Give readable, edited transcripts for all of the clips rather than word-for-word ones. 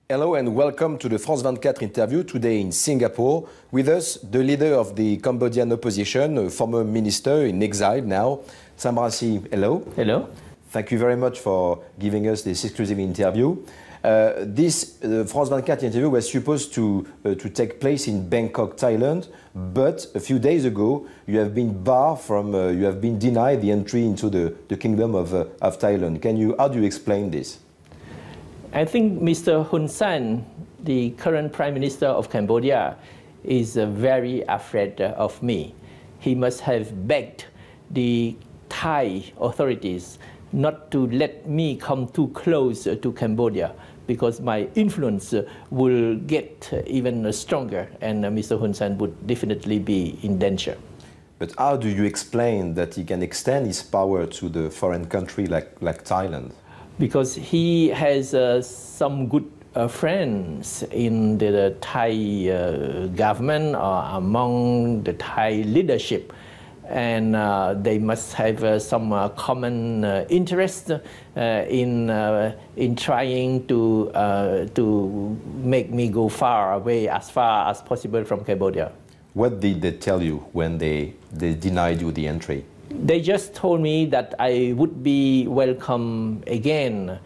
Hello and welcome to the France 24 interview today in Singapore. With us, the leader of the Cambodian opposition, a former minister in exile now, Rainsy. Hello. Hello. Thank you very much for giving us this exclusive interview. This France 24 interview was supposed to take place in Bangkok, Thailand, but a few days ago you have been barred from, you have been denied the entry into the Kingdom of Thailand. How do you explain this? I think Mr. Hun Sen, the current Prime Minister of Cambodia, is very afraid of me. He must have begged the Thai authorities not to let me come too close to Cambodia, because my influence will get even stronger, and Mr. Hun Sen would definitely be in danger. But how do you explain that he can extend his power to the foreign country like Thailand? Because he has some good friends in the Thai government or among the Thai leadership, and they must have some common interest in trying to make me go far away, as far as possible from Cambodia. What did they tell you when they denied you the entry? They just told me that I would be welcome again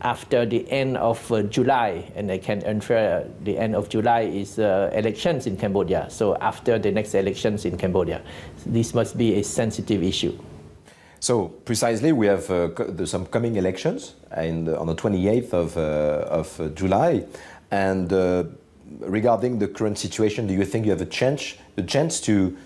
after the end of July, and I can infer the end of July is elections in Cambodia. So after the next elections in Cambodia, this must be a sensitive issue. So precisely, we have some coming elections on the 28th of July, and regarding the current situation, do you think you have a chance to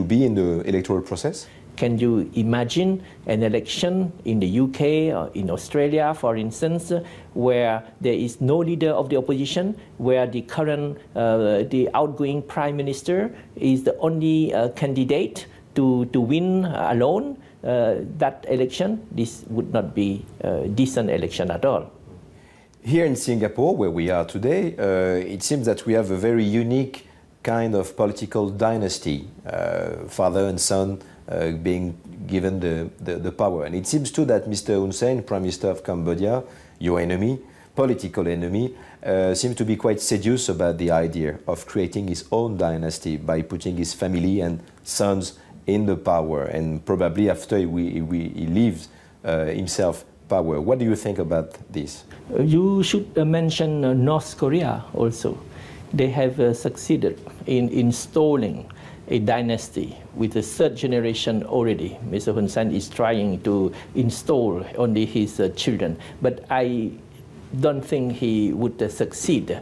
be in the electoral process? Can you imagine an election in the UK or in Australia, for instance, where there is no leader of the opposition, where the current, the outgoing Prime Minister is the only candidate to win alone that election? This would not be a decent election at all. Here in Singapore, where we are today, it seems that we have a very unique kind of political dynasty, father and son being given the power. And it seems too that Mr. Hun Sen, Prime Minister of Cambodia, your enemy, political enemy, seems to be quite seduced about the idea of creating his own dynasty by putting his family and sons in the power, and probably after he leaves himself power. What do you think about this? You should mention North Korea also. They have succeeded in installing a dynasty with the third generation already. Mr. Hun Sen is trying to install only his children, but I don't think he would succeed.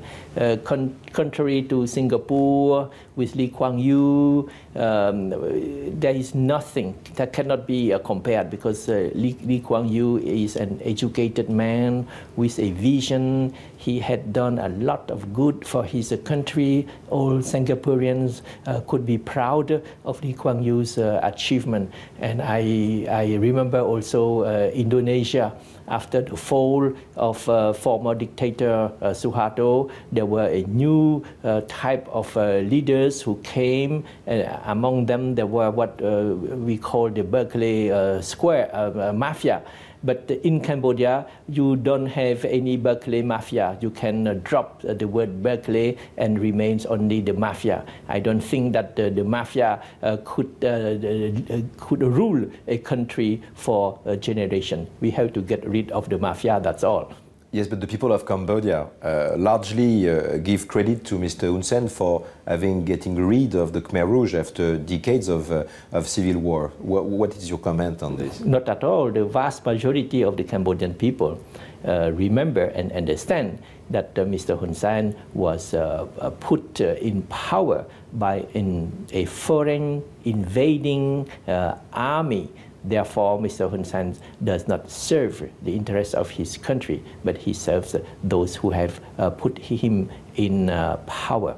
Contrary to Singapore with Lee Kuan Yew, there is nothing that cannot be compared, because Lee Kuan Yew is an educated man with a vision. He had done a lot of good for his country. All Singaporeans could be proud of Lee Kuan Yew's achievement. And I remember also Indonesia. After the fall of former dictator Suharto, there were a new type of leaders who came. Among them, there were what we call the Berkeley Square Mafia. But in Cambodia, you don't have any Berkeley Mafia. You can drop the word Berkeley and remains only the Mafia. I don't think that the Mafia could rule a country for a generation. We have to get rid of the Mafia, that's all. Yes, but the people of Cambodia largely give credit to Mr. Hun Sen for getting rid of the Khmer Rouge after decades of civil war. What is your comment on this? Not at all. The vast majority of the Cambodian people remember and understand that Mr. Hun Sen was put in power by a foreign invading army. Therefore, Mr. Hun Sen does not serve the interests of his country, but he serves those who have put him in power.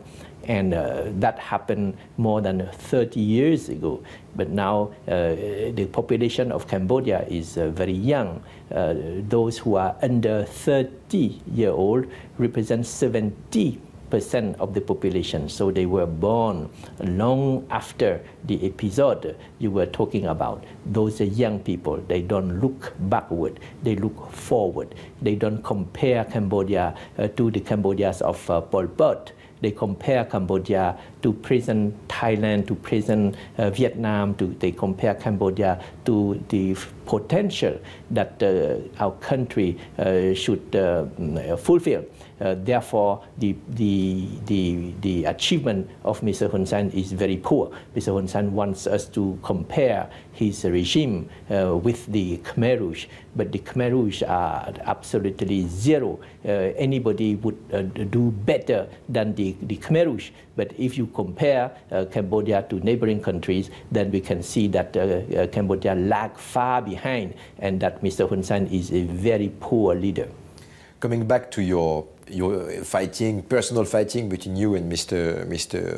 And that happened more than 30 years ago. But now the population of Cambodia is very young. Those who are under 30-year-old represent 70% percent of the population. So they were born long after the episode you were talking about. Those are young people. They don't look backward. They look forward. They don't compare Cambodia to the Cambodias of Pol Pot. They compare Cambodia to present Thailand, to present Vietnam. They compare Cambodia to the potential that our country should fulfill. Therefore, the achievement of Mr. Hun Sen is very poor. Mr. Hun Sen wants us to compare his regime with the Khmer Rouge, but the Khmer Rouge are absolutely zero. Anybody would do better than the Khmer Rouge. But if you compare Cambodia to neighboring countries, then we can see that Cambodia lag far behind, and that Mr. Hun Sen is a very poor leader. Coming back to your fighting, personal fighting between you and Mr.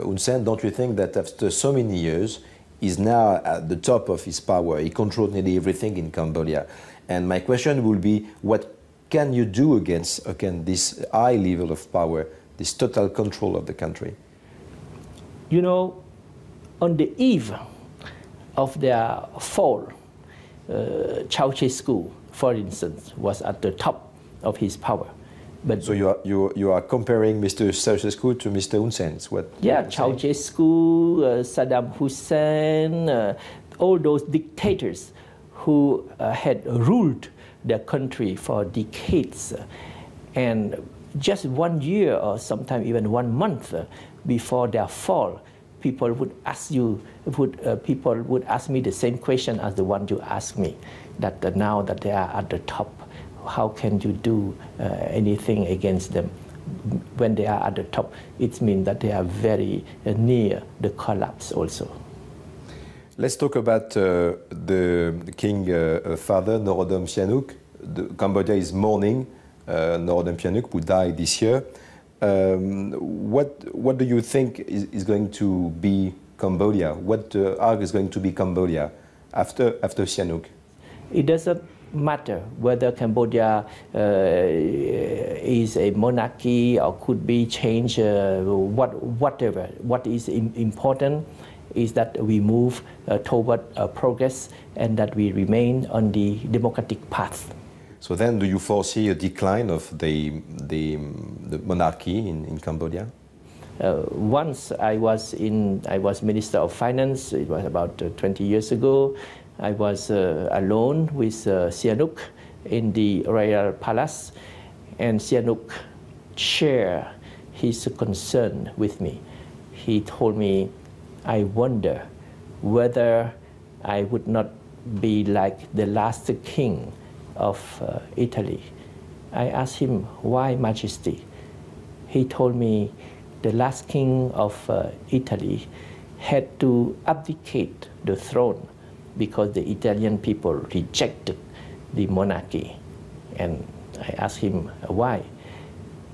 Hun Sen, don't you think that after so many years, he's now at the top of his power? He controls nearly everything in Cambodia. And my question will be, what can you do against this high level of power, this total control of the country? You know, on the eve of their fall, Ceausescu, for instance, was at the top of his power. But so you are comparing Mr. Ceausescu to Mr. Hun Sen? Yeah, Ceausescu, Saddam Hussein, all those dictators who had ruled their country for decades, and just 1 year or sometimes even 1 month before their fall, people would ask me the same question as the one you asked me, that now that they are at the top, how can you do anything against them? When they are at the top, it means that they are very near the collapse also. Let's talk about the king father, Norodom Sihanouk. Cambodia is mourning Norodom Sihanouk, who died this year. What do you think is going to be Cambodia? What arc is going to be Cambodia after Sihanouk? It doesn't matter whether Cambodia is a monarchy or could be changed, whatever. What is important is that we move toward progress and that we remain on the democratic path. So then, do you foresee a decline of the monarchy in Cambodia? Once I was Minister of Finance. It was about 20 years ago. I was alone with Sihanouk in the Royal Palace, and Sihanouk shared his concern with me. He told me, I wonder whether I would not be like the last king of Italy. I asked him, why, Majesty? He told me the last king of Italy had to abdicate the throne because the Italian people rejected the monarchy. And I asked him why.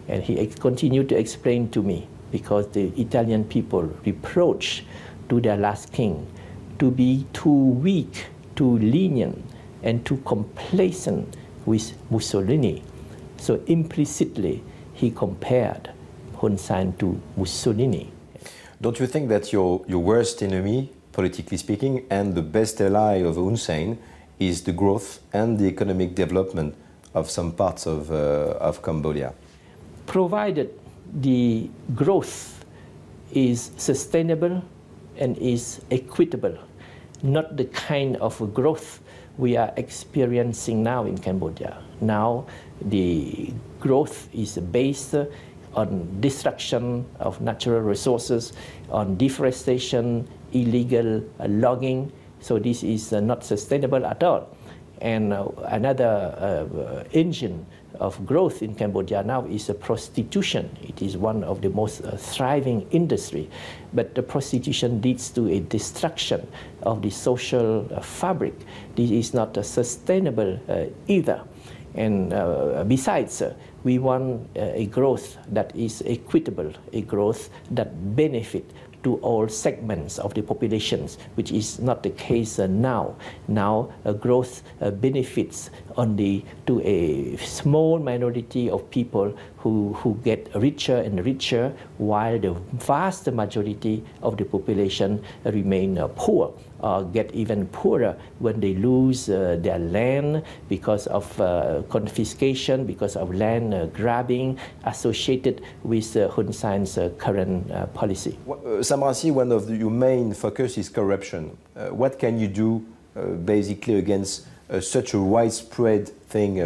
And he continued to explain to me, because the Italian people reproached to their last king to be too weak, too lenient, and too complacent with Mussolini. So implicitly, he compared Hun Sen to Mussolini. Don't you think that your worst enemy, politically speaking, and the best ally of Hun Sen is the growth and the economic development of some parts of Cambodia? Provided the growth is sustainable and is equitable, not the kind of growth we are experiencing now in Cambodia. Now the growth is based on destruction of natural resources, on deforestation, illegal logging. So this is not sustainable at all. And another engine of growth in Cambodia now is prostitution. It is one of the most thriving industry, but the prostitution leads to a destruction of the social fabric. This is not sustainable either. And besides, we want a growth that is equitable, a growth that benefits to all segments of the populations, which is not the case now. Now, growth benefits only to a small minority of people who get richer and richer, while the vast majority of the population remain poor, or get even poorer when they lose their land because of confiscation, because of land grabbing associated with Hun Sen's current policy. Samransi, one of your main focus is corruption. What can you do basically against such a widespread thing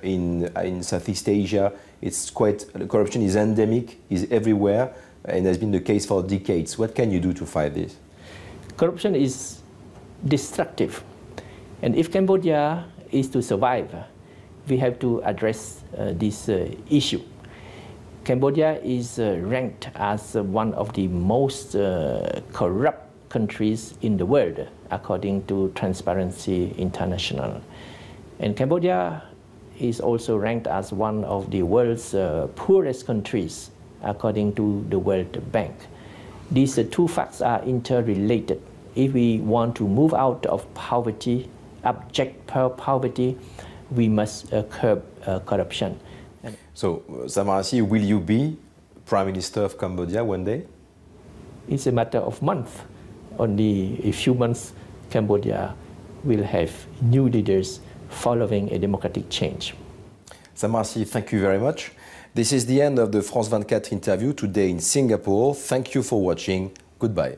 in Southeast Asia? It's quite, corruption is endemic, is everywhere, and has been the case for decades. What can you do to fight this? Corruption is destructive, and if Cambodia is to survive, we have to address this issue. Cambodia is ranked as one of the most corrupt countries in the world, according to Transparency International. And Cambodia is also ranked as one of the world's poorest countries, according to the World Bank. These two facts are interrelated. If we want to move out of poverty, abject poverty, we must curb corruption. So, Samransi, will you be Prime Minister of Cambodia one day? It's a matter of months. Only a few months, Cambodia will have new leaders following a democratic change. Samransi, thank you very much. This is the end of the France 24 interview today in Singapore. Thank you for watching. Goodbye.